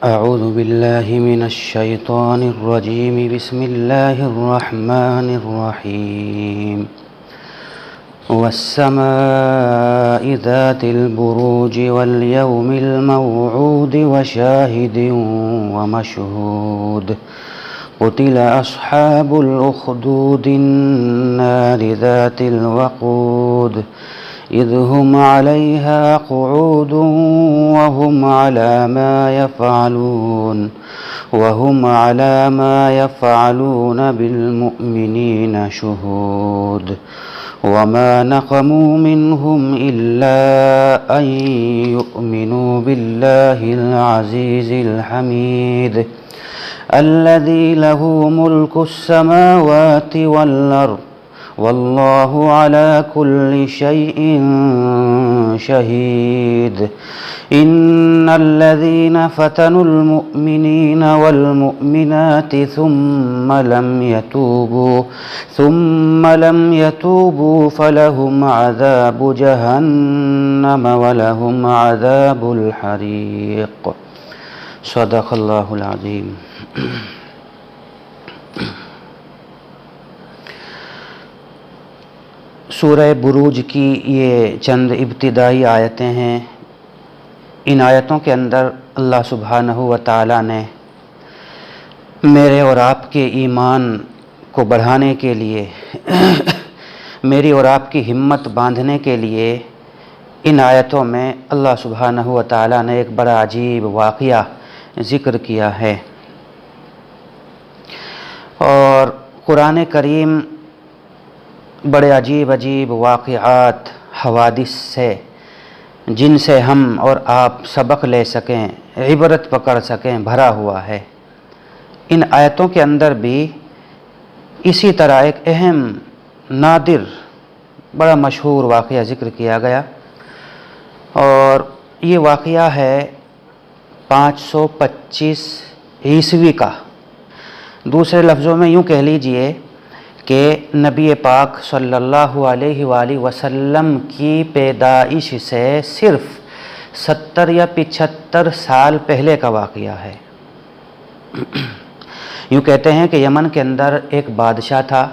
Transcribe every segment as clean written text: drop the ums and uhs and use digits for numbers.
أعوذ بالله من الشيطان الرجيم بسم الله الرحمن الرحيم والسماء ذات البروج واليوم الموعود وشاهد ومشهود قتل أصحاب الأخدود النار ذات الوقود إذ هم عليها قعود وهم على ما يفعلون بالمؤمنين شهود وما نقموا منهم إلا أن يؤمنوا بالله العزيز الحميد الذي له ملك السماوات والأرض والله على كل شيء شهيد إن الذين فتنوا المؤمنين والمؤمنات ثم لم يتوبوا فلهم عذاب جهنم ولهم عذاب الحريق صدق اللہ العظیم۔ سورہ بروج کی یہ چند ابتدائی آیتیں ہیں۔ ان آیتوں کے اندر اللہ سبحانہ و تعالیٰ نے میرے اور آپ کے ایمان کو بڑھانے کے لیے میری اور آپ کی ہمت باندھنے کے لیے ان آیتوں میں اللہ سبحانہ و تعالیٰ نے ایک بڑا عجیب واقعہ ذکر کیا ہے، اور قرآن کریم بڑے عجیب واقعات، حوادث سے جن سے ہم اور آپ سبق لے سکیں، عبرت پکڑ سکیں، بھرا ہوا ہے۔ ان آیتوں کے اندر بھی اسی طرح ایک اہم، نادر، بڑا مشہور واقعہ ذکر کیا گیا، اور یہ واقعہ ہے 525 عیسوی کا۔ دوسرے لفظوں میں یوں کہہ لیجئے کہ نبی پاک صلی اللہ علیہ وآلہ وسلم کی پیدائش سے صرف 70 یا 75 سال پہلے کا واقعہ ہے۔ یوں کہتے ہیں کہ یمن کے اندر ایک بادشاہ تھا،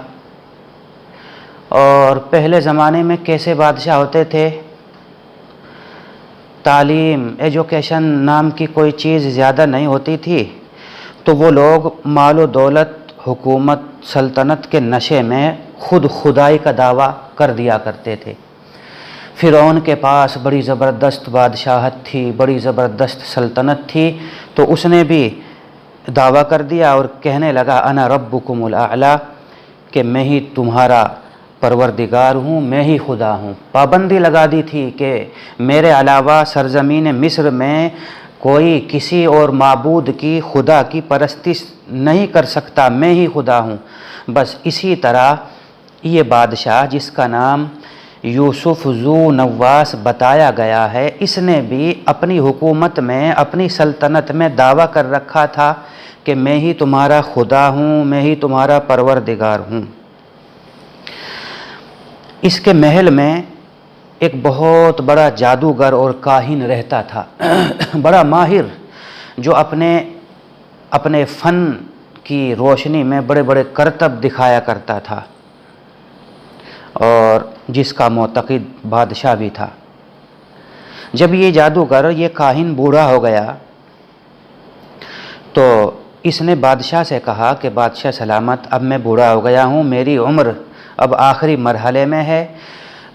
اور پہلے زمانے میں کیسے بادشاہ ہوتے تھے؟ تعلیم، ایجوکیشن نام کی کوئی چیز زیادہ نہیں ہوتی تھی، تو وہ لوگ مال و دولت، حکومت، سلطنت کے نشے میں خود خدائی کا دعویٰ کر دیا کرتے تھے۔ فرعون کے پاس بڑی زبردست بادشاہت تھی، بڑی زبردست سلطنت تھی، تو اس نے بھی دعویٰ کر دیا اور کہنے لگا انا ربکم الاعلی، کہ میں ہی تمہارا پروردگار ہوں، میں ہی خدا ہوں۔ پابندی لگا دی تھی کہ میرے علاوہ سرزمین مصر میں کوئی کسی اور معبود کی، خدا کی پرستش نہیں کر سکتا، میں ہی خدا ہوں۔ بس اسی طرح یہ بادشاہ جس کا نام یوسف ذو نواس بتایا گیا ہے، اس نے بھی اپنی حکومت میں، اپنی سلطنت میں دعویٰ کر رکھا تھا کہ میں ہی تمہارا خدا ہوں، میں ہی تمہارا پروردگار ہوں۔ اس کے محل میں ایک بہت بڑا جادوگر اور کاہن رہتا تھا، بڑا ماہر، جو اپنے فن کی روشنی میں بڑے بڑے کرتب دکھایا کرتا تھا، اور جس کا معتقد بادشاہ بھی تھا۔ جب یہ جادوگر، یہ کاہن بوڑھا ہو گیا، تو اس نے بادشاہ سے کہا کہ بادشاہ سلامت، اب میں بوڑھا ہو گیا ہوں، میری عمر اب آخری مرحلے میں ہے،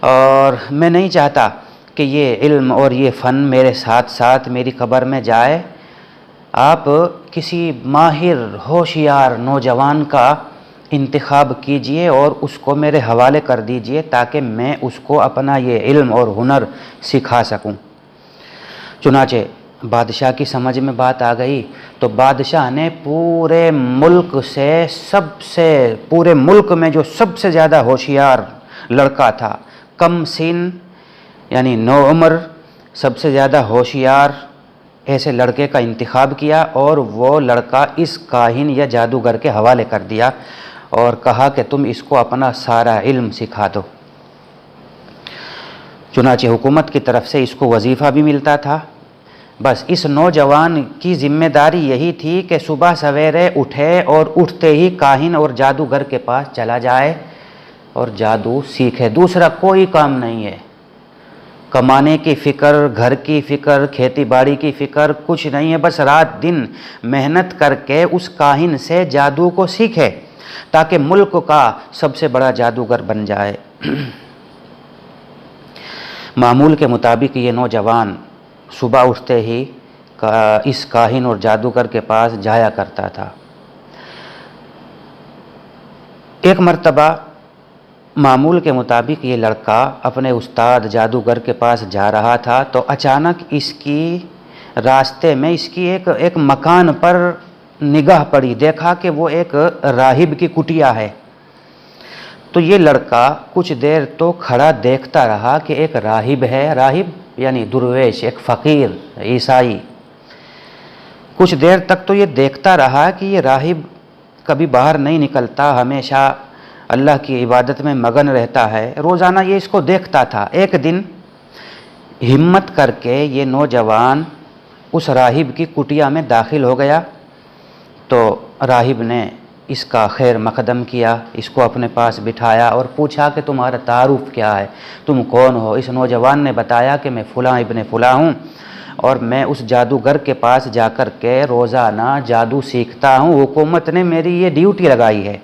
اور میں نہیں چاہتا کہ یہ علم اور یہ فن میرے ساتھ ساتھ میری قبر میں جائے۔ آپ کسی ماہر، ہوشیار نوجوان کا انتخاب کیجئے اور اس کو میرے حوالے کر دیجئے، تاکہ میں اس کو اپنا یہ علم اور ہنر سکھا سکوں۔ چنانچہ بادشاہ کی سمجھ میں بات آ گئی، تو بادشاہ نے پورے ملک میں جو سب سے زیادہ ہوشیار لڑکا تھا، کم سن یعنی نو عمر، سب سے زیادہ ہوشیار ایسے لڑکے کا انتخاب کیا، اور وہ لڑکا اس کاہن یا جادوگر کے حوالے کر دیا، اور کہا کہ تم اس کو اپنا سارا علم سکھا دو۔ چنانچہ حکومت کی طرف سے اس کو وظیفہ بھی ملتا تھا، بس اس نوجوان کی ذمہ داری یہی تھی کہ صبح سویرے اٹھے اور اٹھتے ہی کاہن اور جادوگر کے پاس چلا جائے اور جادو سیکھے، دوسرا کوئی کام نہیں ہے، کمانے کی فکر، گھر کی فکر، کھیتی باڑی کی فکر کچھ نہیں ہے، بس رات دن محنت کر کے اس کاہن سے جادو کو سیکھے تاکہ ملک کا سب سے بڑا جادوگر بن جائے۔ معمول کے مطابق یہ نوجوان صبح اٹھتے ہی اس کاہن اور جادوگر کے پاس جایا کرتا تھا۔ ایک مرتبہ معمول کے مطابق یہ لڑکا اپنے استاد جادوگر کے پاس جا رہا تھا تو اچانک اس کی راستے میں اس کی ایک مکان پر نگاہ پڑی، دیکھا کہ وہ ایک راہب کی کٹیا ہے۔ تو یہ لڑکا کچھ دیر تو کھڑا دیکھتا رہا کہ ایک راہب ہے، راہب یعنی درویش، ایک فقیر عیسائی۔ کچھ دیر تک تو یہ دیکھتا رہا کہ یہ راہب کبھی باہر نہیں نکلتا، ہمیشہ اللہ کی عبادت میں مگن رہتا ہے، روزانہ یہ اس کو دیکھتا تھا۔ ایک دن ہمت کر کے یہ نوجوان اس راہب کی کٹیا میں داخل ہو گیا تو راہب نے اس کا خیر مقدم کیا، اس کو اپنے پاس بٹھایا اور پوچھا کہ تمہارا تعارف کیا ہے، تم کون ہو؟ اس نوجوان نے بتایا کہ میں فلاں ابن فلاں ہوں اور میں اس جادوگر کے پاس جا کر کے روزانہ جادو سیکھتا ہوں، حکومت نے میری یہ ڈیوٹی لگائی ہے۔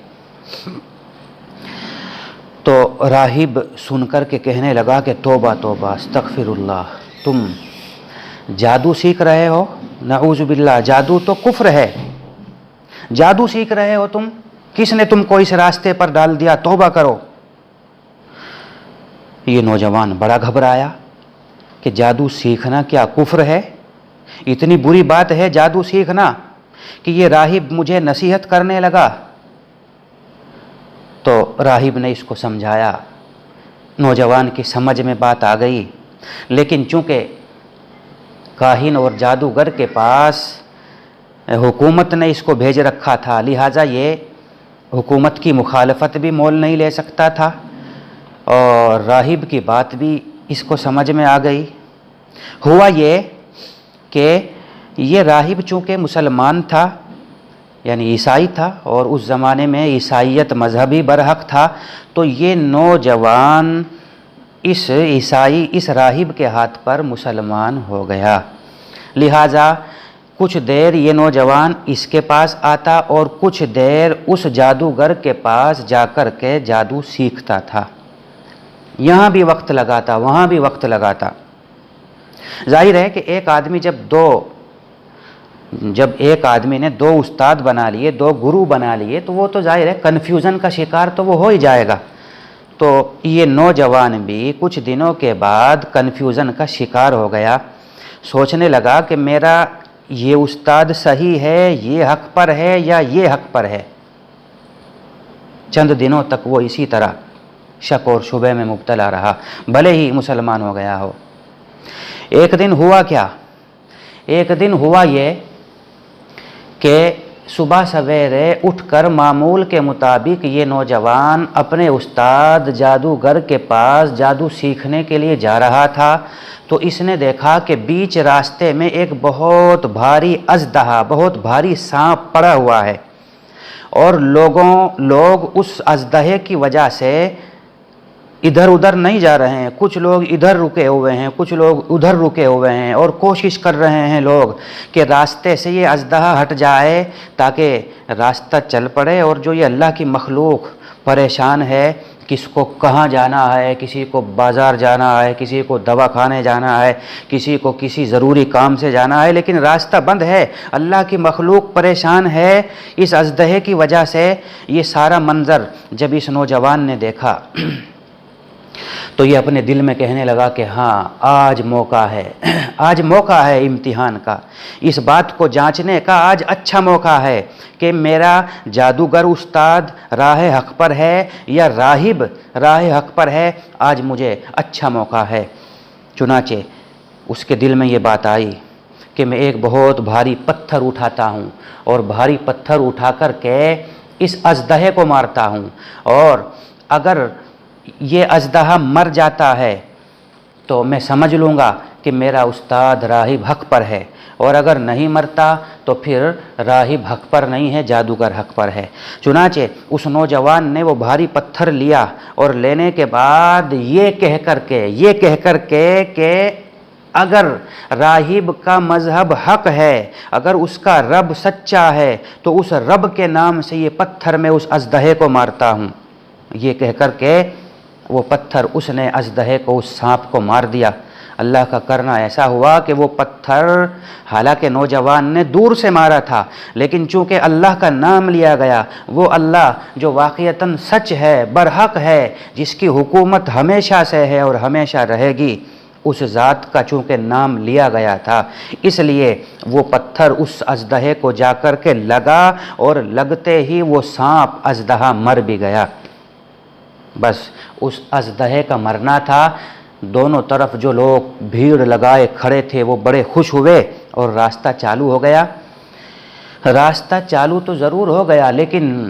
تو راہب سن کر کے کہنے لگا کہ توبہ توبہ استغفر اللہ، تم جادو سیکھ رہے ہو؟ نعوذ باللہ، جادو تو کفر ہے، جادو سیکھ رہے ہو تم؟ کس نے تم کو اس راستے پر ڈال دیا؟ توبہ کرو۔ یہ نوجوان بڑا گھبرایا کہ جادو سیکھنا کیا کفر ہے؟ اتنی بری بات ہے جادو سیکھنا کہ یہ راہب مجھے نصیحت کرنے لگا۔ تو راہب نے اس کو سمجھایا، نوجوان کی سمجھ میں بات آ گئی، لیکن چونکہ کاہن اور جادوگر کے پاس حکومت نے اس کو بھیج رکھا تھا، لہٰذا یہ حکومت کی مخالفت بھی مول نہیں لے سکتا تھا اور راہب کی بات بھی اس کو سمجھ میں آ گئی۔ ہوا یہ کہ یہ راہب چونکہ مسلمان تھا یعنی عیسائی تھا اور اس زمانے میں عیسائیت مذہبی برحق تھا، تو یہ نوجوان اس راہب کے ہاتھ پر مسلمان ہو گیا، لہٰذا کچھ دیر یہ نوجوان اس کے پاس آتا اور کچھ دیر اس جادوگر کے پاس جا کر کے جادو سیکھتا تھا، یہاں بھی وقت لگاتا وہاں بھی وقت لگاتا۔ ظاہر ہے کہ جب ایک آدمی نے دو استاد بنا لیے، دو گرو بنا لیے، تو وہ تو ظاہر ہے کنفیوژن کا شکار تو وہ ہو ہی جائے گا۔ تو یہ نوجوان بھی کچھ دنوں کے بعد کنفیوژن کا شکار ہو گیا، سوچنے لگا کہ میرا یہ استاد صحیح ہے، یہ حق پر ہے یا یہ حق پر ہے۔ چند دنوں تک وہ اسی طرح شک اور شبہ میں مبتلا رہا، بھلے ہی مسلمان ہو گیا ہو۔ ایک دن ہوا کیا؟ ایک دن ہوا یہ کہ صبح سویرے اٹھ کر معمول کے مطابق یہ نوجوان اپنے استاد جادوگر کے پاس جادو سیکھنے کے لیے جا رہا تھا، تو اس نے دیکھا کہ بیچ راستے میں ایک بہت بھاری اژدہا، بہت بھاری سانپ پڑا ہوا ہے اور لوگ اس اژدہے کی وجہ سے ادھر ادھر نہیں جا رہے ہیں، کچھ لوگ ادھر رکے ہوئے ہیں، کچھ لوگ ادھر رکے ہوئے ہیں اور کوشش کر رہے ہیں لوگ کہ راستے سے یہ اژدہا ہٹ جائے تاکہ راستہ چل پڑے، اور جو یہ اللہ کی مخلوق پریشان ہے، کس کو کہاں جانا ہے، کسی کو بازار جانا ہے، کسی کو دوا کھانے جانا ہے، کسی کو کسی ضروری کام سے جانا ہے، لیکن راستہ بند ہے، اللہ کی مخلوق پریشان ہے اس اژدہے کی وجہ سے۔ یہ سارا منظر جب اس نوجوان نے دیکھا تو یہ اپنے دل میں کہنے لگا کہ ہاں آج موقع ہے، آج موقع ہے امتحان کا، اس بات کو جانچنے کا آج اچھا موقع ہے کہ میرا جادوگر استاد راہ حق پر ہے یا راہب راہ حق پر ہے، آج مجھے اچھا موقع ہے۔ چنانچہ اس کے دل میں یہ بات آئی کہ میں ایک بہت بھاری پتھر اٹھاتا ہوں اور بھاری پتھر اٹھا کر کے اس اژدہے کو مارتا ہوں، اور اگر یہ اژدہا مر جاتا ہے تو میں سمجھ لوں گا کہ میرا استاد راہب حق پر ہے، اور اگر نہیں مرتا تو پھر راہب حق پر نہیں ہے، جادوگر حق پر ہے۔ چنانچہ اس نوجوان نے وہ بھاری پتھر لیا، اور لینے کے بعد یہ کہہ کر کے کہ اگر راہب کا مذہب حق ہے، اگر اس کا رب سچا ہے، تو اس رب کے نام سے یہ پتھر میں اس اژدہے کو مارتا ہوں۔ یہ کہہ کر کے وہ پتھر اس نے اژدہے کو، اس سانپ کو مار دیا۔ اللہ کا کرنا ایسا ہوا کہ وہ پتھر حالانکہ نوجوان نے دور سے مارا تھا، لیکن چونکہ اللہ کا نام لیا گیا، وہ اللہ جو واقعتاً سچ ہے، برحق ہے، جس کی حکومت ہمیشہ سے ہے اور ہمیشہ رہے گی، اس ذات کا چونکہ نام لیا گیا تھا، اس لیے وہ پتھر اس اژدہے کو جا کر کے لگا، اور لگتے ہی وہ سانپ اژدہا مر بھی گیا۔ بس اس اژدہے کا مرنا تھا۔ دونوں طرف جو لوگ بھیڑ لگائے کھڑے تھے وہ بڑے خوش ہوئے، اور راستہ چالو ہو گیا۔ راستہ چالو تو ضرور ہو گیا، لیکن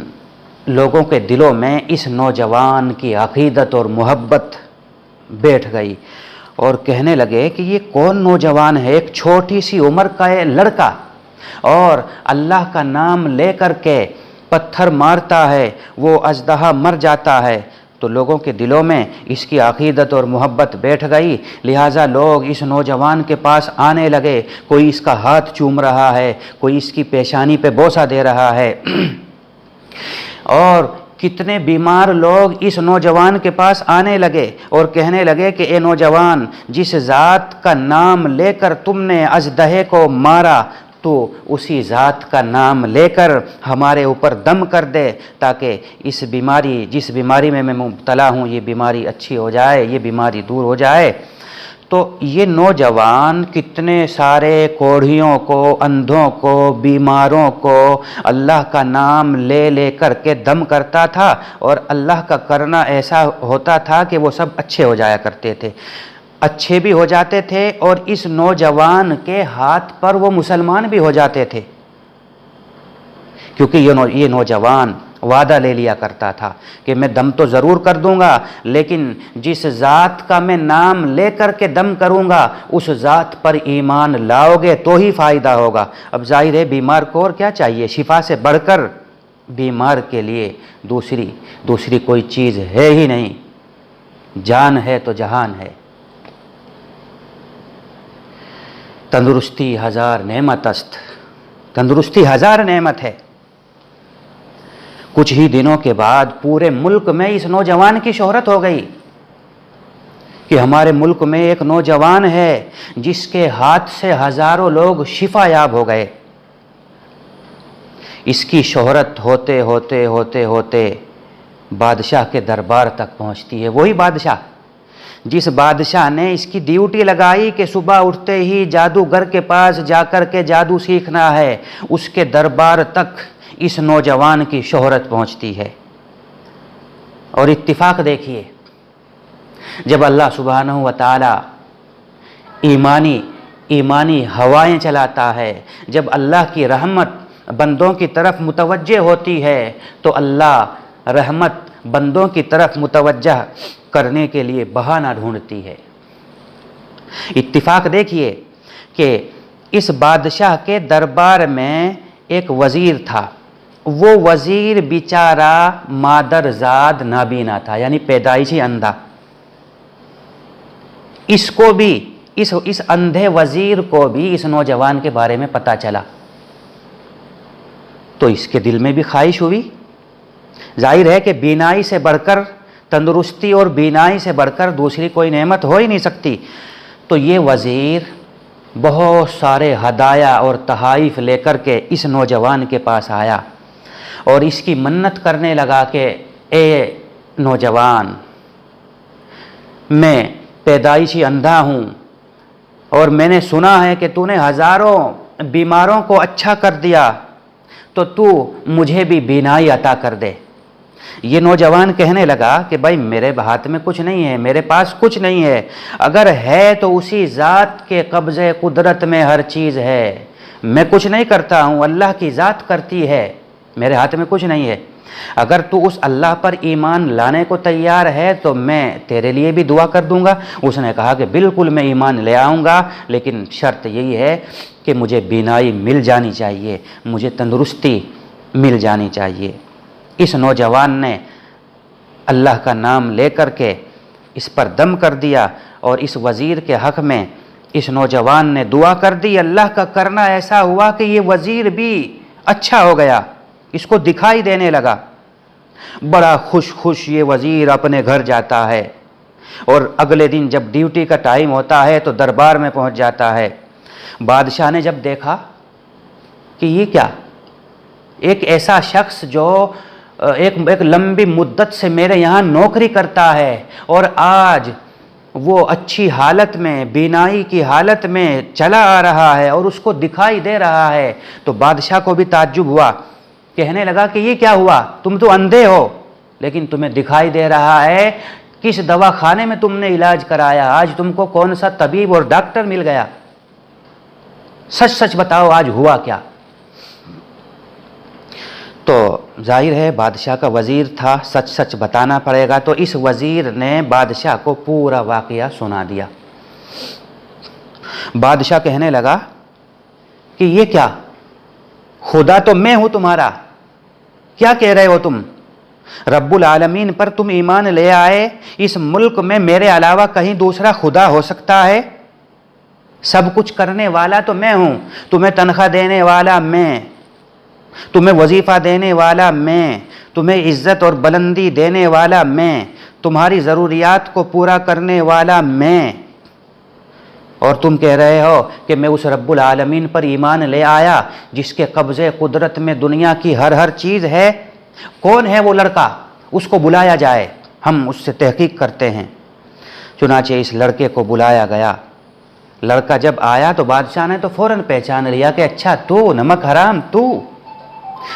لوگوں کے دلوں میں اس نوجوان کی عقیدت اور محبت بیٹھ گئی، اور کہنے لگے کہ یہ کون نوجوان ہے، ایک چھوٹی سی عمر کا لڑکا، اور اللہ کا نام لے کر کے پتھر مارتا ہے، وہ اژدہا مر جاتا ہے۔ تو لوگوں کے دلوں میں اس کی عقیدت اور محبت بیٹھ گئی، لہٰذا لوگ اس نوجوان کے پاس آنے لگے، کوئی اس کا ہاتھ چوم رہا ہے، کوئی اس کی پیشانی پہ بوسہ دے رہا ہے، اور کتنے بیمار لوگ اس نوجوان کے پاس آنے لگے اور کہنے لگے کہ اے نوجوان، جس ذات کا نام لے کر تم نے اژدہے کو مارا، تو اسی ذات کا نام لے کر ہمارے اوپر دم کر دے، تاکہ اس بیماری، جس بیماری میں مبتلا ہوں، یہ بیماری اچھی ہو جائے، یہ بیماری دور ہو جائے۔ تو یہ نوجوان کتنے سارے کوڑھیوں کو، اندھوں کو، بیماروں کو اللہ کا نام لے لے کر کے دم کرتا تھا، اور اللہ کا کرنا ایسا ہوتا تھا کہ وہ سب اچھے ہو جایا کرتے تھے، اچھے بھی ہو جاتے تھے، اور اس نوجوان کے ہاتھ پر وہ مسلمان بھی ہو جاتے تھے، کیونکہ یہ نوجوان وعدہ لے لیا کرتا تھا کہ میں دم تو ضرور کر دوں گا، لیکن جس ذات کا میں نام لے کر کے دم کروں گا، اس ذات پر ایمان لاؤ گے تو ہی فائدہ ہوگا۔ اب ظاہر ہے بیمار کو اور کیا چاہیے، شفا سے بڑھ کر بیمار کے لیے دوسری کوئی چیز ہے ہی نہیں، جان ہے تو جہان ہے۔ تندرستی ہزار نعمت است، تندرستی ہزار نعمت ہے۔ کچھ ہی دنوں کے بعد پورے ملک میں اس نوجوان کی شہرت ہو گئی کہ ہمارے ملک میں ایک نوجوان ہے جس کے ہاتھ سے ہزاروں لوگ شفا یاب ہو گئے۔ اس کی شہرت ہوتے ہوتے ہوتے ہوتے بادشاہ کے دربار تک پہنچتی ہے۔ وہی بادشاہ جس بادشاہ نے اس کی ڈیوٹی لگائی کہ صبح اٹھتے ہی جادوگر کے پاس جا کر کے جادو سیکھنا ہے، اس کے دربار تک اس نوجوان کی شہرت پہنچتی ہے۔ اور اتفاق دیکھیے، جب اللہ سبحانہ و تعالی ایمانی ہوائیں چلاتا ہے، جب اللہ کی رحمت بندوں کی طرف متوجہ ہوتی ہے، تو اللہ رحمت بندوں کی طرف متوجہ کرنے کے لیے بہانہ ڈھونڈتی ہے۔ اتفاق دیکھیے کہ اس بادشاہ کے دربار میں ایک وزیر تھا، وہ وزیر بیچارہ مادرزاد نابینا تھا، یعنی پیدائشی اندھا۔ اس کو بھی اس اندھے وزیر کو بھی اس نوجوان کے بارے میں پتہ چلا، تو اس کے دل میں بھی خواہش ہوئی۔ ظاہر ہے کہ بینائی سے بڑھ کر، تندرستی اور بینائی سے بڑھ کر دوسری کوئی نعمت ہو ہی نہیں سکتی۔ تو یہ وزیر بہت سارے ہدایا اور تحائف لے کر کے اس نوجوان کے پاس آیا اور اس کی منت کرنے لگا کہ اے نوجوان، میں پیدائشی اندھا ہوں، اور میں نے سنا ہے کہ تو نے ہزاروں بیماروں کو اچھا کر دیا، تو مجھے بھی بینائی عطا کر دے۔ یہ نوجوان کہنے لگا کہ بھائی میرے ہاتھ میں کچھ نہیں ہے، میرے پاس کچھ نہیں ہے، اگر ہے تو اسی ذات کے قبضے قدرت میں ہر چیز ہے، میں کچھ نہیں کرتا ہوں، اللہ کی ذات کرتی ہے، میرے ہاتھ میں کچھ نہیں ہے۔ اگر تو اس اللہ پر ایمان لانے کو تیار ہے تو میں تیرے لیے بھی دعا کر دوں گا۔ اس نے کہا کہ بالکل میں ایمان لے آؤں گا، لیکن شرط یہی ہے کہ مجھے بینائی مل جانی چاہیے، مجھے تندرستی مل جانی چاہیے۔ اس نوجوان نے اللہ کا نام لے کر کے اس پر دم کر دیا، اور اس وزیر کے حق میں اس نوجوان نے دعا کر دی۔ اللہ کا کرنا ایسا ہوا کہ یہ وزیر بھی اچھا ہو گیا، اس کو دکھائی دینے لگا۔ بڑا خوش یہ وزیر اپنے گھر جاتا ہے، اور اگلے دن جب ڈیوٹی کا ٹائم ہوتا ہے تو دربار میں پہنچ جاتا ہے۔ بادشاہ نے جب دیکھا کہ یہ کیا، ایک ایسا شخص جو ایک لمبی مدت سے میرے یہاں نوکری کرتا ہے، اور آج وہ اچھی حالت میں، بینائی کی حالت میں چلا آ رہا ہے اور اس کو دکھائی دے رہا ہے، تو بادشاہ کو بھی تعجب ہوا۔ کہنے لگا کہ یہ کیا ہوا، تم تو اندھے ہو لیکن تمہیں دکھائی دے رہا ہے، کس دواخانے میں تم نے علاج کرایا، آج تم کو کون سا طبیب اور ڈاکٹر مل گیا، سچ سچ بتاؤ آج ہوا کیا؟ تو ظاہر ہے بادشاہ کا وزیر تھا، سچ سچ بتانا پڑے گا، تو اس وزیر نے بادشاہ کو پورا واقعہ سنا دیا۔ بادشاہ کہنے لگا کہ یہ کیا، خدا تو میں ہوں تمہارا، کیا کہہ رہے ہو تم؟ رب العالمین پر تم ایمان لے آئے، اس ملک میں میرے علاوہ کہیں دوسرا خدا ہو سکتا ہے؟ سب کچھ کرنے والا تو میں ہوں، تمہیں تنخواہ دینے والا میں، تمہیں وظیفہ دینے والا میں، تمہیں عزت اور بلندی دینے والا میں، تمہاری ضروریات کو پورا کرنے والا میں، اور تم کہہ رہے ہو کہ میں اس رب العالمین پر ایمان لے آیا جس کے قبضے قدرت میں دنیا کی ہر چیز ہے۔ کون ہے وہ لڑکا، اس کو بلایا جائے، ہم اس سے تحقیق کرتے ہیں۔ چنانچہ اس لڑکے کو بلایا گیا۔ لڑکا جب آیا تو بادشاہ نے تو فوراً پہچان لیا کہ اچھا تو نمک حرام، تو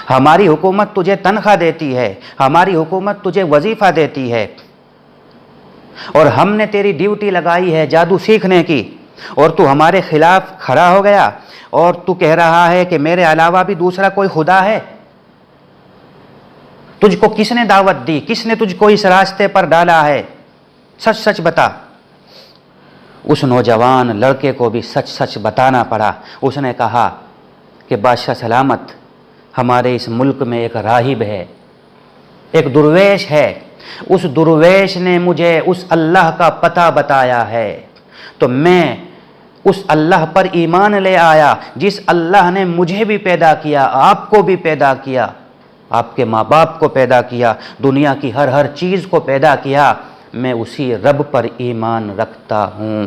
ہماری حکومت تجھے تنخواہ دیتی ہے، ہماری حکومت تجھے وظیفہ دیتی ہے، اور ہم نے تیری ڈیوٹی لگائی ہے جادو سیکھنے کی، اور تو ہمارے خلاف کھڑا ہو گیا اور تو کہہ رہا ہے کہ میرے علاوہ بھی دوسرا کوئی خدا ہے۔ تجھ کو کس نے دعوت دی، کس نے تجھ کو اس راستے پر ڈالا ہے، سچ سچ بتا۔ اس نوجوان لڑکے کو بھی سچ سچ بتانا پڑا۔ اس نے کہا کہ بادشاہ سلامت، ہمارے اس ملک میں ایک راہب ہے، ایک درویش ہے، اس درویش نے مجھے اس اللہ کا پتہ بتایا ہے، تو میں اس اللہ پر ایمان لے آیا جس اللہ نے مجھے بھی پیدا کیا، آپ کو بھی پیدا کیا، آپ کے ماں باپ کو پیدا کیا، دنیا کی ہر چیز کو پیدا کیا، میں اسی رب پر ایمان رکھتا ہوں۔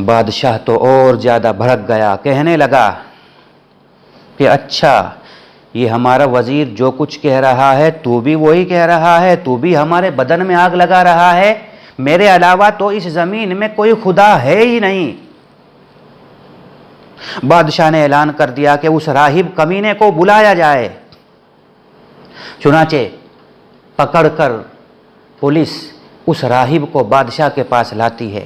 بادشاہ تو اور زیادہ بھڑک گیا، کہنے لگا کہ اچھا یہ ہمارا وزیر جو کچھ کہہ رہا ہے تو بھی وہی کہہ رہا ہے، تو بھی ہمارے بدن میں آگ لگا رہا ہے، میرے علاوہ تو اس زمین میں کوئی خدا ہے ہی نہیں۔ بادشاہ نے اعلان کر دیا کہ اس راہب کمینے کو بلایا جائے۔ چنانچہ پکڑ کر پولیس اس راہب کو بادشاہ کے پاس لاتی ہے۔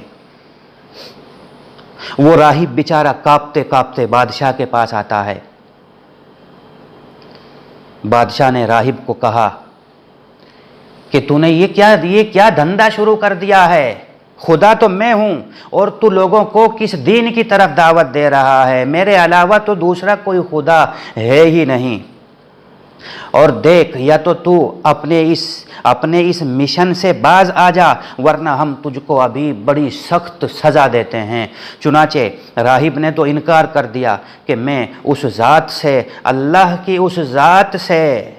وہ راہب بیچارہ کانپتے کانپتے بادشاہ کے پاس آتا ہے۔ بادشاہ نے راہب کو کہا کہ تو نے یہ کیا دھندا شروع کر دیا ہے، خدا تو میں ہوں اور تو لوگوں کو کس دین کی طرف دعوت دے رہا ہے، میرے علاوہ تو دوسرا کوئی خدا ہے ہی نہیں، اور دیکھ یا تو اپنے اس مشن سے باز آ جا ورنہ ہم تجھ کو ابھی بڑی سخت سزا دیتے ہیں۔ چنانچہ راہب نے تو انکار کر دیا کہ میں اس ذات سے، اللہ کی اس ذات سے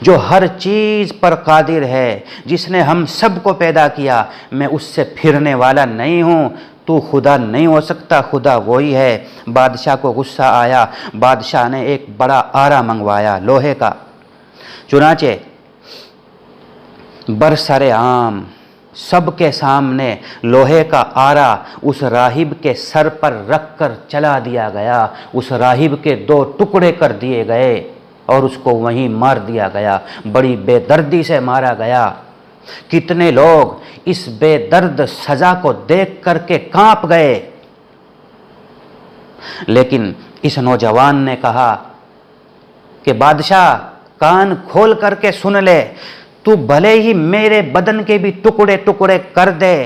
جو ہر چیز پر قادر ہے، جس نے ہم سب کو پیدا کیا، میں اس سے پھرنے والا نہیں ہوں، تو خدا نہیں ہو سکتا، خدا وہی ہے۔ بادشاہ کو غصہ آیا، بادشاہ نے ایک بڑا آرا منگوایا لوہے کا۔ چنانچہ برسر عام سب کے سامنے لوہے کا آرا اس راہب کے سر پر رکھ کر چلا دیا گیا، اس راہب کے 2 ٹکڑے کر دیے گئے اور اس کو وہیں مار دیا گیا، بڑی بے دردی سے مارا گیا۔ کتنے لوگ اس بے درد سزا کو دیکھ کر کے کانپ گئے، لیکن اس نوجوان نے کہا کہ بادشاہ کان کھول کر کے سن لے، تو بھلے ہی میرے بدن کے بھی ٹکڑے ٹکڑے کر دے،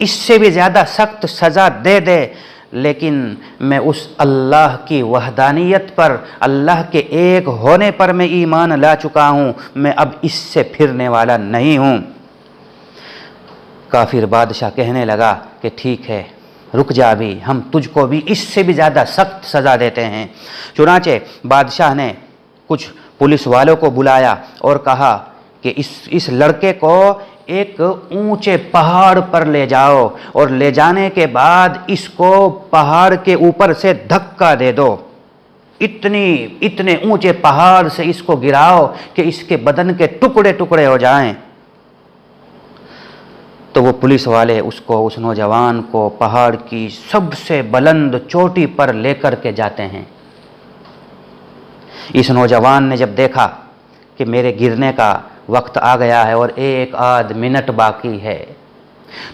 اس سے بھی زیادہ سخت سزا دے دے، لیکن میں اس اللہ کی وحدانیت پر، اللہ کے ایک ہونے پر میں ایمان لا چکا ہوں، میں اب اس سے پھرنے والا نہیں ہوں۔ کافر بادشاہ کہنے لگا کہ ٹھیک ہے، رک جا بھی، ہم تجھ کو بھی اس سے بھی زیادہ سخت سزا دیتے ہیں۔ چنانچہ بادشاہ نے کچھ پولیس والوں کو بلایا اور کہا کہ اس لڑکے کو ایک اونچے پہاڑ پر لے جاؤ، اور لے جانے کے بعد اس کو پہاڑ کے اوپر سے دھکا دے دو، اتنے اونچے پہاڑ سے اس کو گراؤ کہ اس کے بدن کے ٹکڑے ٹکڑے ہو جائیں۔ تو وہ پولیس والے اس نوجوان کو پہاڑ کی سب سے بلند چوٹی پر لے کر کے جاتے ہیں۔ اس نوجوان نے جب دیکھا کہ میرے گرنے کا وقت آ گیا ہے اور 1 منٹ باقی ہے،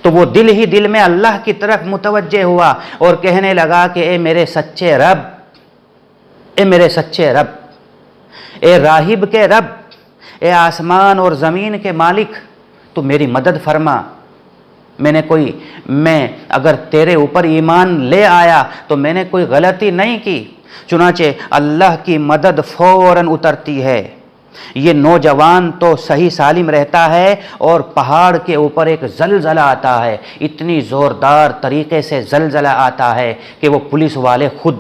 تو وہ دل ہی دل میں اللہ کی طرف متوجہ ہوا اور کہنے لگا کہ اے میرے سچے رب، اے میرے سچے رب، اے راہب کے رب، اے آسمان اور زمین کے مالک، تو میری مدد فرما۔ میں اگر تیرے اوپر ایمان لے آیا تو میں نے کوئی غلطی نہیں کی۔ چنانچہ اللہ کی مدد فوراً اترتی ہے۔ یہ نوجوان تو صحیح سالم رہتا ہے اور پہاڑ کے اوپر ایک زلزلہ آتا ہے، اتنی زوردار طریقے سے زلزلہ آتا ہے کہ وہ پولیس والے خود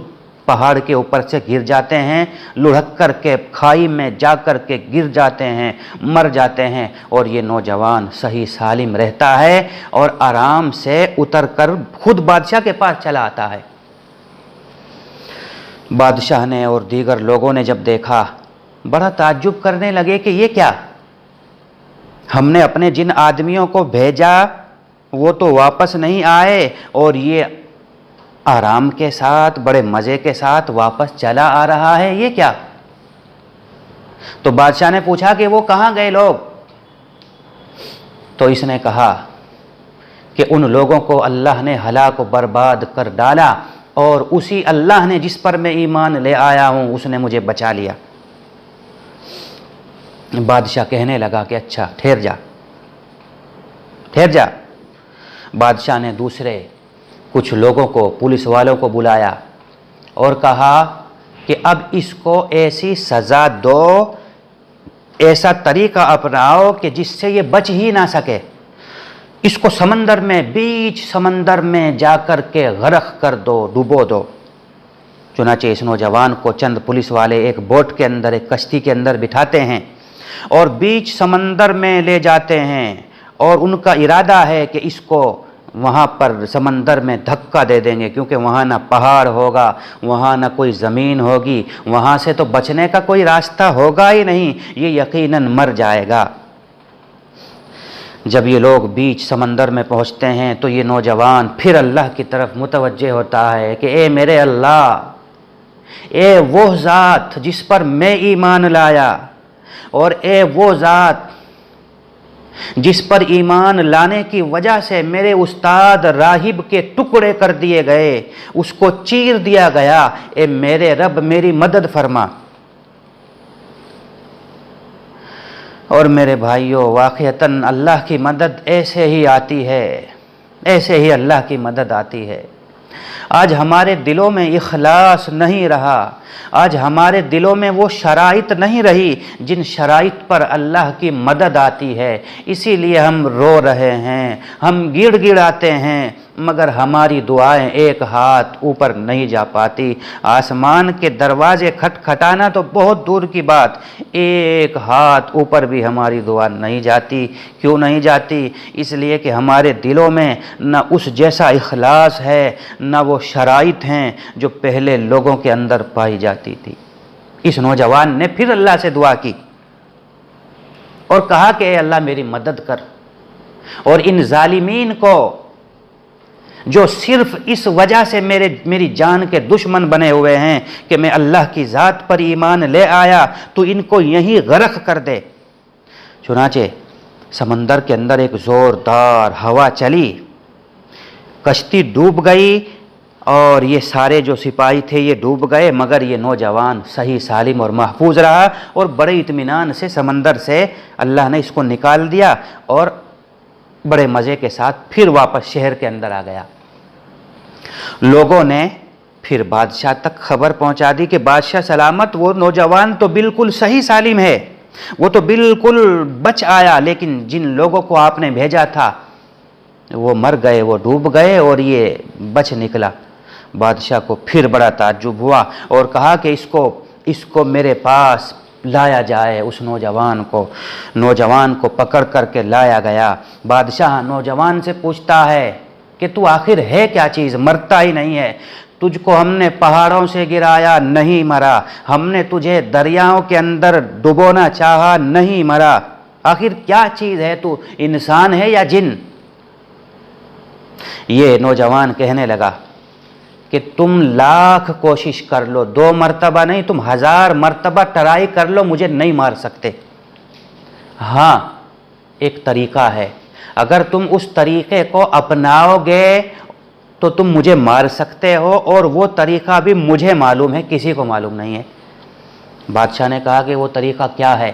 پہاڑ کے اوپر سے گر جاتے ہیں، لڑھک کر کے کھائی میں جا کر کے گر جاتے ہیں، مر جاتے ہیں، اور یہ نوجوان صحیح سالم رہتا ہے اور آرام سے اتر کر خود بادشاہ کے پاس چلا آتا ہے۔ بادشاہ نے اور دیگر لوگوں نے جب دیکھا، بڑا تعجب کرنے لگے کہ یہ کیا؟ ہم نے اپنے جن آدمیوں کو بھیجا وہ تو واپس نہیں آئے، اور یہ آرام کے ساتھ، بڑے مزے کے ساتھ واپس چلا آ رہا ہے، یہ کیا؟ تو بادشاہ نے پوچھا کہ وہ کہاں گئے لوگ؟ تو اس نے کہا کہ ان لوگوں کو اللہ نے ہلاک و برباد کر ڈالا، اور اسی اللہ نے جس پر میں ایمان لے آیا ہوں اس نے مجھے بچا لیا۔ بادشاہ کہنے لگا کہ اچھا ٹھہر جا۔ بادشاہ نے دوسرے کچھ لوگوں کو، پولیس والوں کو بلایا اور کہا کہ اب اس کو ایسی سزا دو، ایسا طریقہ اپناؤ کہ جس سے یہ بچ ہی نہ سکے، اس کو سمندر میں، بیچ سمندر میں جا کر کے غرق کر دو، ڈبو دو۔ چنانچہ اس نوجوان کو چند پولیس والے ایک بوٹ کے اندر، ایک کشتی کے اندر بٹھاتے ہیں اور بیچ سمندر میں لے جاتے ہیں، اور ان کا ارادہ ہے کہ اس کو وہاں پر سمندر میں دھکا دے دیں گے، کیونکہ وہاں نہ پہاڑ ہوگا، وہاں نہ کوئی زمین ہوگی، وہاں سے تو بچنے کا کوئی راستہ ہوگا ہی نہیں، یہ یقیناً مر جائے گا۔ جب یہ لوگ بیچ سمندر میں پہنچتے ہیں تو یہ نوجوان پھر اللہ کی طرف متوجہ ہوتا ہے کہ اے میرے اللہ، اے وہ ذات جس پر میں ایمان لایا، اور اے وہ ذات جس پر ایمان لانے کی وجہ سے میرے استاد راہب کے ٹکڑے کر دیے گئے، اس کو چیر دیا گیا، اے میرے رب میری مدد فرما۔ اور میرے بھائیوں، واقعتاً اللہ کی مدد ایسے ہی آتی ہے، ایسے ہی اللہ کی مدد آتی ہے۔ آج ہمارے دلوں میں اخلاص نہیں رہا، آج ہمارے دلوں میں وہ شرائط نہیں رہی جن شرائط پر اللہ کی مدد آتی ہے، اسی لیے ہم رو رہے ہیں، ہم گڑ گڑاتے ہیں، مگر ہماری دعائیں ایک ہاتھ اوپر نہیں جا پاتی۔ آسمان کے دروازے کھٹکھٹانا تو بہت دور کی بات، ایک ہاتھ اوپر بھی ہماری دعا نہیں جاتی۔ کیوں نہیں جاتی؟ اس لیے کہ ہمارے دلوں میں نہ اس جیسا اخلاص ہے، نہ وہ شرائط ہیں جو پہلے لوگوں کے اندر پائی جاتی تھی۔ اس نوجوان نے پھر اللہ سے دعا کی اور کہا کہ اے اللہ میری مدد کر، اور ان ظالمین کو جو صرف اس وجہ سے میری جان کے دشمن بنے ہوئے ہیں کہ میں اللہ کی ذات پر ایمان لے آیا، تو ان کو یہیں غرق کر دے۔ چنانچہ سمندر کے اندر ایک زوردار ہوا چلی، کشتی ڈوب گئی، اور یہ سارے جو سپاہی تھے یہ ڈوب گئے، مگر یہ نوجوان صحیح سالم اور محفوظ رہا، اور بڑے اطمینان سے سمندر سے اللہ نے اس کو نکال دیا اور بڑے مزے کے ساتھ پھر واپس شہر کے اندر آ گیا۔ لوگوں نے پھر بادشاہ تک خبر پہنچا دی کہ بادشاہ سلامت، وہ نوجوان تو بالکل صحیح سالم ہے، وہ تو بالکل بچ آیا، لیکن جن لوگوں کو آپ نے بھیجا تھا وہ مر گئے، وہ ڈوب گئے اور یہ بچ نکلا۔ بادشاہ کو پھر بڑا تعجب ہوا اور کہا کہ اس کو میرے پاس لایا جائے۔ اس نوجوان کو پکڑ کر کے لایا گیا۔ بادشاہ نوجوان سے پوچھتا ہے کہ تو آخر ہے کیا چیز، مرتا ہی نہیں ہے؟ تجھ کو ہم نے پہاڑوں سے گرایا، نہیں مرا، ہم نے تجھے دریاؤں کے اندر ڈبونا چاہا، نہیں مرا، آخر کیا چیز ہے تو، انسان ہے یا جن؟ یہ نوجوان کہنے لگا کہ تم لاکھ کوشش کر لو، 2 مرتبہ نہیں، تم 1000 مرتبہ ٹرائی کر لو، مجھے نہیں مار سکتے۔ ہاں ایک طریقہ ہے، اگر تم اس طریقے کو اپناؤ گے تو تم مجھے مار سکتے ہو، اور وہ طریقہ بھی مجھے معلوم ہے، کسی کو معلوم نہیں ہے۔ بادشاہ نے کہا کہ وہ طریقہ کیا ہے؟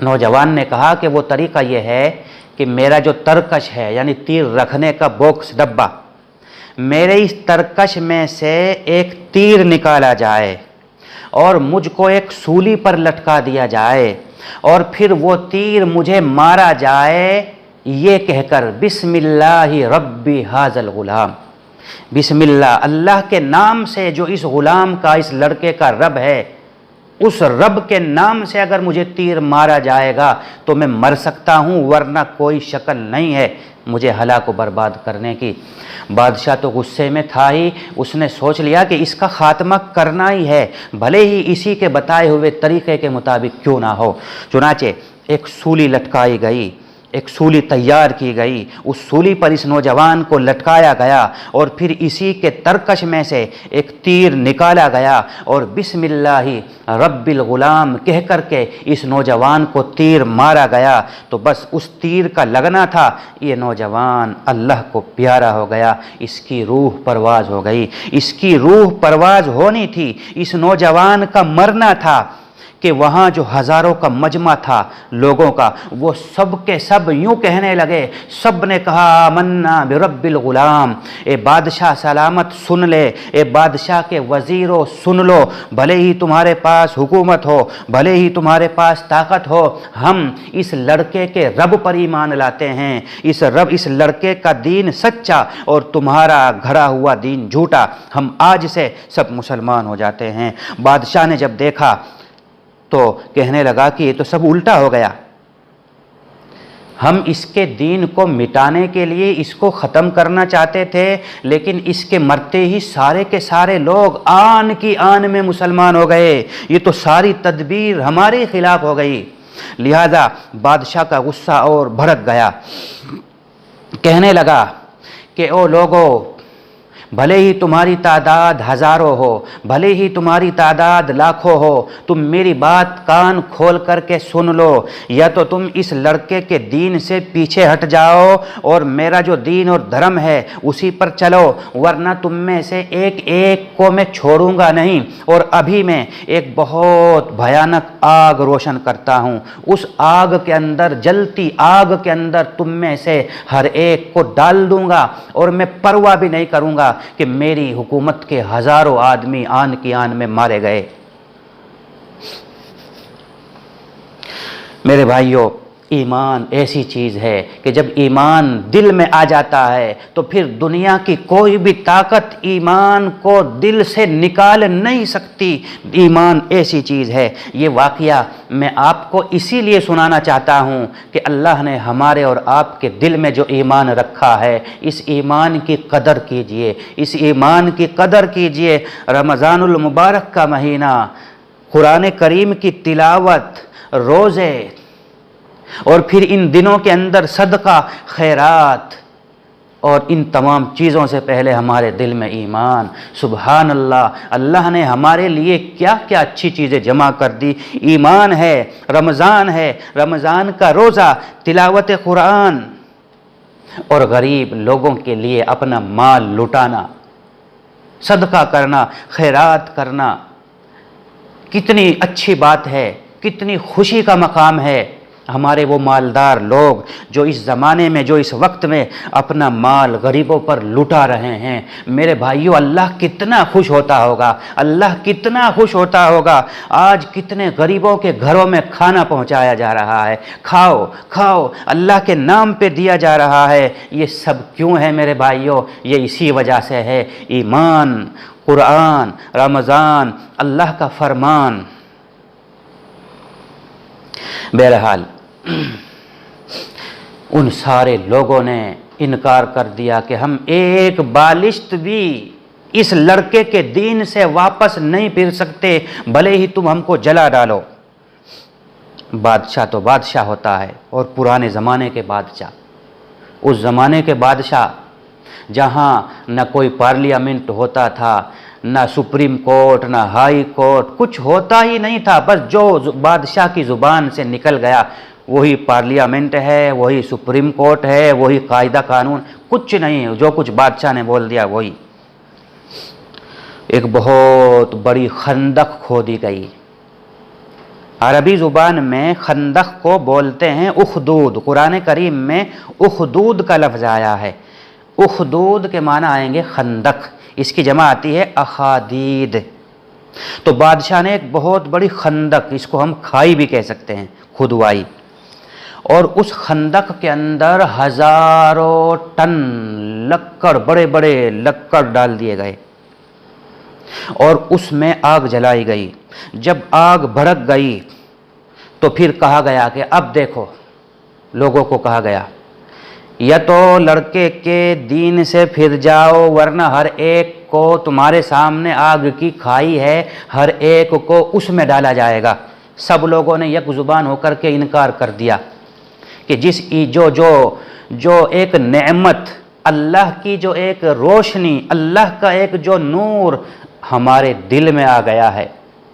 نوجوان نے کہا کہ وہ طریقہ یہ ہے کہ میرا جو ترکش ہے، یعنی تیر رکھنے کا باکس، ڈبہ، میرے اس ترکش میں سے ایک تیر نکالا جائے اور مجھ کو ایک سولی پر لٹکا دیا جائے، اور پھر وہ تیر مجھے مارا جائے یہ کہہ کر بسم اللہ ربی ھذا الغلام، بسم اللہ، اللہ کے نام سے جو اس غلام کا، اس لڑکے کا رب ہے، اس رب کے نام سے اگر مجھے تیر مارا جائے گا تو میں مر سکتا ہوں، ورنہ کوئی شکل نہیں ہے مجھے ہلاک و برباد کرنے کی۔ بادشاہ تو غصے میں تھا ہی، اس نے سوچ لیا کہ اس کا خاتمہ کرنا ہی ہے، بھلے ہی اسی کے بتائے ہوئے طریقے کے مطابق کیوں نہ ہو۔ چنانچہ ایک سولی لٹکائی گئی، ایک سولی تیار کی گئی، اس سولی پر اس نوجوان کو لٹکایا گیا، اور پھر اسی کے ترکش میں سے ایک تیر نکالا گیا، اور بسم اللہ رب الغلام کہہ کر کے اس نوجوان کو تیر مارا گیا۔ تو بس اس تیر کا لگنا تھا، یہ نوجوان اللہ کو پیارا ہو گیا، اس کی روح پرواز ہو گئی، اس کی روح پرواز ہونی تھی، اس نوجوان کا مرنا تھا کہ وہاں جو ہزاروں کا مجمع تھا لوگوں کا، وہ سب کے سب یوں کہنے لگے، سب نے کہا آمنا برب الغلام، اے بادشاہ سلامت سن لے، اے بادشاہ کے وزیروں سن لو، بھلے ہی تمہارے پاس حکومت ہو، بھلے ہی تمہارے پاس طاقت ہو، ہم اس لڑکے کے رب پر ایمان لاتے ہیں، اس لڑکے کا دین سچا اور تمہارا گھڑا ہوا دین جھوٹا، ہم آج سے سب مسلمان ہو جاتے ہیں۔ بادشاہ نے جب دیکھا تو کہنے لگا کہ یہ تو سب الٹا ہو گیا، ہم اس کے دین کو مٹانے کے لیے اس کو ختم کرنا چاہتے تھے، لیکن اس کے مرتے ہی سارے کے سارے لوگ آن کی آن میں مسلمان ہو گئے، یہ تو ساری تدبیر ہمارے خلاف ہو گئی۔ لہذا بادشاہ کا غصہ اور بھڑک گیا، کہنے لگا کہ او لوگو، بھلے ہی تمہاری تعداد ہزاروں ہو، بھلے ہی تمہاری تعداد لاکھوں ہو، تم میری بات کان کھول کر کے سن لو، یا تو تم اس لڑکے کے دین سے پیچھے ہٹ جاؤ اور میرا جو دین اور دھرم ہے اسی پر چلو، ورنہ تم میں سے ایک ایک کو میں چھوڑوں گا نہیں، اور ابھی میں ایک بہت بھیانک آگ روشن کرتا ہوں، اس آگ کے اندر، جلتی آگ کے اندر تم میں سے ہر ایک کو ڈال دوں گا، اور میں پرواہ بھی نہیں کروں گا کہ میری حکومت کے ہزاروں آدمی آن کی آن میں مارے گئے۔ میرے بھائیوں، ایمان ایسی چیز ہے کہ جب ایمان دل میں آ جاتا ہے تو پھر دنیا کی کوئی بھی طاقت ایمان کو دل سے نکال نہیں سکتی۔ ایمان ایسی چیز ہے۔ یہ واقعہ میں آپ کو اسی لیے سنانا چاہتا ہوں کہ اللہ نے ہمارے اور آپ کے دل میں جو ایمان رکھا ہے، اس ایمان کی قدر کیجئے، اس ایمان کی قدر کیجئے۔ رمضان المبارک کا مہینہ، قرآن کریم کی تلاوت، روزے، اور پھر ان دنوں کے اندر صدقہ، خیرات، اور ان تمام چیزوں سے پہلے ہمارے دل میں ایمان۔ سبحان اللہ، اللہ نے ہمارے لیے کیا کیا اچھی چیزیں جمع کر دی۔ ایمان ہے، رمضان ہے، رمضان کا روزہ، تلاوت قرآن، اور غریب لوگوں کے لیے اپنا مال لٹانا۔ صدقہ کرنا، خیرات کرنا کتنی اچھی بات ہے، کتنی خوشی کا مقام ہے۔ ہمارے وہ مالدار لوگ جو اس زمانے میں، جو اس وقت میں اپنا مال غریبوں پر لٹا رہے ہیں، میرے بھائیو اللہ کتنا خوش ہوتا ہوگا، اللہ کتنا خوش ہوتا ہوگا۔ آج کتنے غریبوں کے گھروں میں کھانا پہنچایا جا رہا ہے، کھاؤ کھاؤ، اللہ کے نام پہ دیا جا رہا ہے۔ یہ سب کیوں ہے میرے بھائیو؟ یہ اسی وجہ سے ہے، ایمان، قرآن، رمضان، اللہ کا فرمان۔ بہرحال ان سارے لوگوں نے انکار کر دیا کہ ہم ایک بالشت بھی اس لڑکے کے دین سے واپس نہیں پھر سکتے، بھلے ہی تم ہم کو جلا ڈالو۔ بادشاہ تو بادشاہ ہوتا ہے، اور پرانے زمانے کے بادشاہ، اس زمانے کے بادشاہ جہاں نہ کوئی پارلیمنٹ ہوتا تھا، نہ سپریم کورٹ، نہ ہائی کورٹ، کچھ ہوتا ہی نہیں تھا، بس جو بادشاہ کی زبان سے نکل گیا وہی پارلیمنٹ ہے، وہی سپریم کورٹ ہے، وہی قاعدہ قانون، کچھ نہیں، جو کچھ بادشاہ نے بول دیا وہی۔ ایک بہت بڑی خندق کھودی گئی۔ عربی زبان میں خندق کو بولتے ہیں اخدود، قرآن کریم میں اخدود کا لفظ آیا ہے۔ اخدود کے معنی آئیں گے خندق، اس کی جمع آتی ہے اخادید۔ تو بادشاہ نے ایک بہت بڑی خندق، اس کو ہم کھائی بھی کہہ سکتے ہیں، کھدوائی، اور اس خندق کے اندر ہزاروں ٹن لکڑ، بڑے بڑے لکڑ ڈال دیے گئے، اور اس میں آگ جلائی گئی۔ جب آگ بھڑک گئی تو پھر کہا گیا کہ اب دیکھو، لوگوں کو کہا گیا یا تو لڑکے کے دین سے پھر جاؤ، ورنہ ہر ایک کو تمہارے سامنے آگ کی کھائی ہے، ہر ایک کو اس میں ڈالا جائے گا۔ سب لوگوں نے یک زبان ہو کر کے انکار کر دیا کہ جو ایک نعمت، اللہ کی جو ایک روشنی، اللہ کا ایک جو نور ہمارے دل میں آ گیا ہے،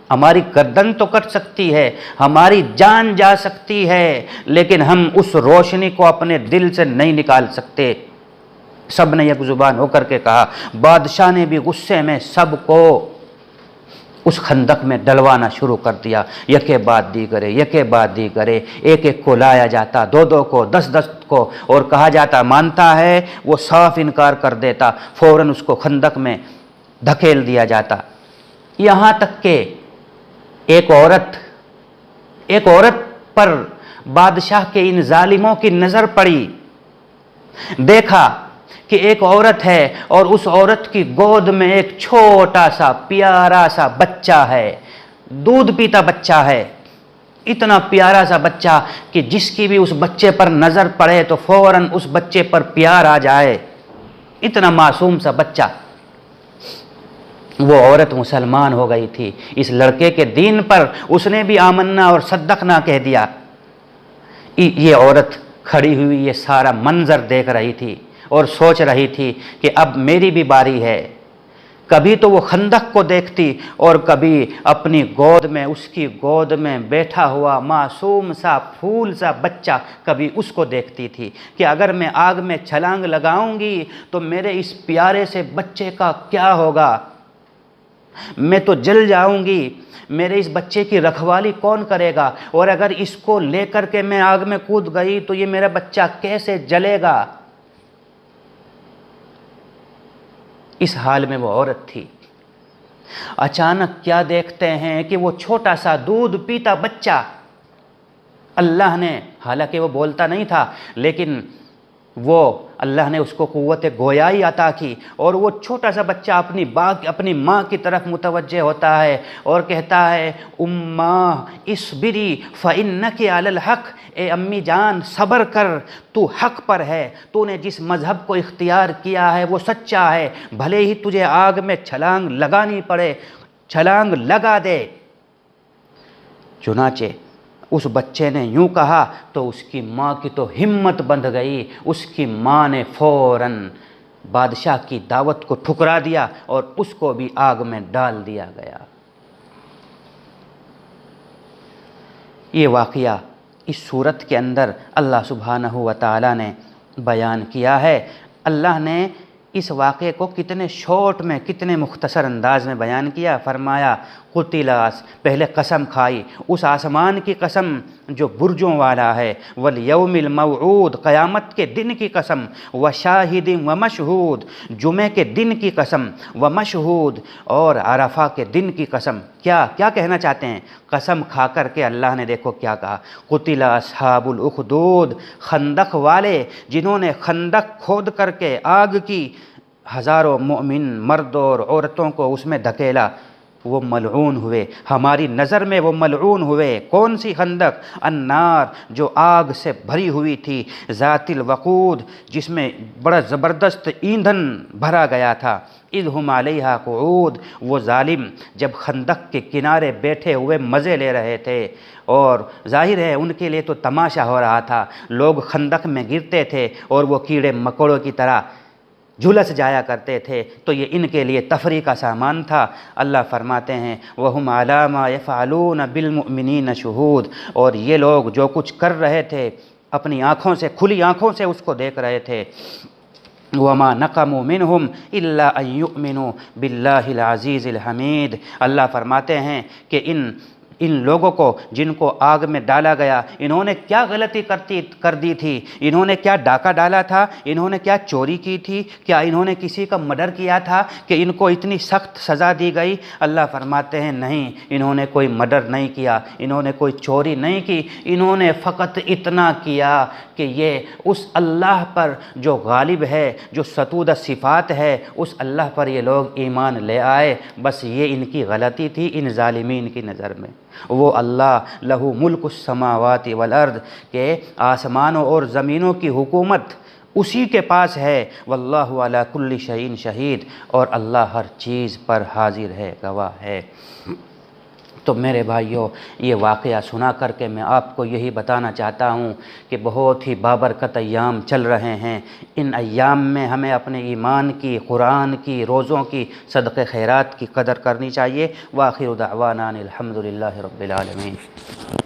ہماری گردن تو کٹ سکتی ہے، ہماری جان جا سکتی ہے، لیکن ہم اس روشنی کو اپنے دل سے نہیں نکال سکتے۔ سب نے یک زبان ہو کر کے کہا۔ بادشاہ نے بھی غصے میں سب کو اس خندق میں ڈلوانا شروع کر دیا، یکے بعد دیگرے، یکے بعد دیگرے، ایک ایک کو لایا جاتا، دو دو کو، 10 کو، اور کہا جاتا مانتا ہے، وہ صاف انکار کر دیتا، فوراً اس کو خندق میں دھکیل دیا جاتا۔ یہاں تک کہ ایک عورت پر بادشاہ کے ان ظالموں کی نظر پڑی، دیکھا کہ ایک عورت ہے اور اس عورت کی گود میں ایک چھوٹا سا پیارا سا بچہ ہے، دودھ پیتا بچہ ہے، اتنا پیارا سا بچہ کہ جس کی بھی اس بچے پر نظر پڑے تو فوراً اس بچے پر پیار آ جائے، اتنا معصوم سا بچہ۔ وہ عورت مسلمان ہو گئی تھی، اس لڑکے کے دین پر اس نے بھی آمنا اور صدقنا کہہ دیا۔ یہ عورت کھڑی ہوئی یہ سارا منظر دیکھ رہی تھی اور سوچ رہی تھی کہ اب میری بھی باری ہے۔ کبھی تو وہ خندق کو دیکھتی اور کبھی اپنی گود میں، اس کی گود میں بیٹھا ہوا معصوم سا پھول سا بچہ، کبھی اس کو دیکھتی تھی کہ اگر میں آگ میں چھلانگ لگاؤں گی تو میرے اس پیارے سے بچے کا کیا ہوگا، میں تو جل جاؤں گی، میرے اس بچے کی رکھوالی کون کرے گا، اور اگر اس کو لے کر کے میں آگ میں کود گئی تو یہ میرا بچہ کیسے جلے گا۔ اس حال میں وہ عورت تھی۔ اچانک کیا دیکھتے ہیں کہ وہ چھوٹا سا دودھ پیتا بچہ، اللہ نے، حالانکہ وہ بولتا نہیں تھا، لیکن وہ اللہ نے اس کو قوت گویائی عطا کی، اور وہ چھوٹا سا بچہ اپنی ماں کی طرف متوجہ ہوتا ہے اور کہتا ہے اماں اصبری فإنک علی الحق، اے امی جان صبر کر، تو حق پر ہے، تو نے جس مذہب کو اختیار کیا ہے وہ سچا ہے، بھلے ہی تجھے آگ میں چھلانگ لگانی پڑے، چھلانگ لگا دے۔ چنانچہ اس بچے نے یوں کہا تو اس کی ماں کی تو ہمت بندھ گئی، اس کی ماں نے فوراً بادشاہ کی دعوت کو ٹھکرا دیا اور اس کو بھی آگ میں ڈال دیا گیا۔ یہ واقعہ اس صورت کے اندر اللہ سبحانہ و تعالیٰ نے بیان کیا ہے۔ اللہ نے اس واقعے کو کتنے شارٹ میں، کتنے مختصر انداز میں بیان کیا. فرمایا قتلاس، پہلے قسم کھائی اس آسمان کی قسم جو برجوں والا ہے، والیوم الموعود، قیامت کے دن کی قسم، وشاہد ومشہود، جمعے کے دن کی قسم، ومشہود، اور عرفہ کے دن کی قسم. کیا کہنا چاہتے ہیں؟ قسم کھا کر کے اللہ نے دیکھو کیا کہا، قتل اصحاب الاخدود، خندق والے جنہوں نے خندق کھود کر کے آگ کی ہزاروں مومن مرد اور عورتوں کو اس میں دھکیلا، وہ ملعون ہوئے، ہماری نظر میں وہ ملعون ہوئے. کون سی خندق؟ النار، جو آگ سے بھری ہوئی تھی، ذات الوقود، جس میں بڑا زبردست ایندھن بھرا گیا تھا. اذ ہم علیہا قعود، وہ ظالم جب خندق کے کنارے بیٹھے ہوئے مزے لے رہے تھے، اور ظاہر ہے ان کے لیے تو تماشا ہو رہا تھا، لوگ خندق میں گرتے تھے اور وہ کیڑے مکوڑوں کی طرح جھلس جایا کرتے تھے، تو یہ ان کے لیے تفریح کا سامان تھا. اللہ فرماتے ہیں وَهُمْ عَلَىٰ مَا يَفْعَلُونَ بِالْمُؤْمِنِينَ شُهُودٌ، اور یہ لوگ جو کچھ کر رہے تھے اپنی آنکھوں سے، کھلی آنکھوں سے اس کو دیکھ رہے تھے. وَمَا نَقَمُوا مِنْهُمْ إِلَّا أَن يُؤْمِنُوا بِاللَّهِ الْعَزِيزِ الْحَمِيدِ. اللہ فرماتے ہیں کہ ان لوگوں کو جن کو آگ میں ڈالا گیا، انہوں نے کیا غلطی کر دی تھی؟ انہوں نے کیا ڈاکہ ڈالا تھا؟ انہوں نے کیا چوری کی تھی؟ کیا انہوں نے کسی کا مرڈر کیا تھا کہ ان کو اتنی سخت سزا دی گئی؟ اللہ فرماتے ہیں نہیں، انہوں نے کوئی مرڈر نہیں کیا، انہوں نے کوئی چوری نہیں کی، انہوں نے فقط اتنا کیا کہ یہ اس اللہ پر جو غالب ہے، جو ستود صفات ہے، اس اللہ پر یہ لوگ ایمان لے آئے. بس یہ ان کی غلطی تھی ان ظالمین کی نظر میں. وہ اللہ لہو ملک السماوات والارض، کہ آسمانوں اور زمینوں کی حکومت اسی کے پاس ہے. واللہ علی کل شیء شہید، اور اللہ ہر چیز پر حاضر ہے، گواہ ہے. تو میرے بھائیوں، یہ واقعہ سنا کر کے میں آپ کو یہی بتانا چاہتا ہوں کہ بہت ہی بابرکت ایام چل رہے ہیں. ان ایام میں ہمیں اپنے ایمان کی، قرآن کی، روزوں کی، صدقہ خیرات کی قدر کرنی چاہیے. وآخر دعوانا الحمد للہ رب العالمین.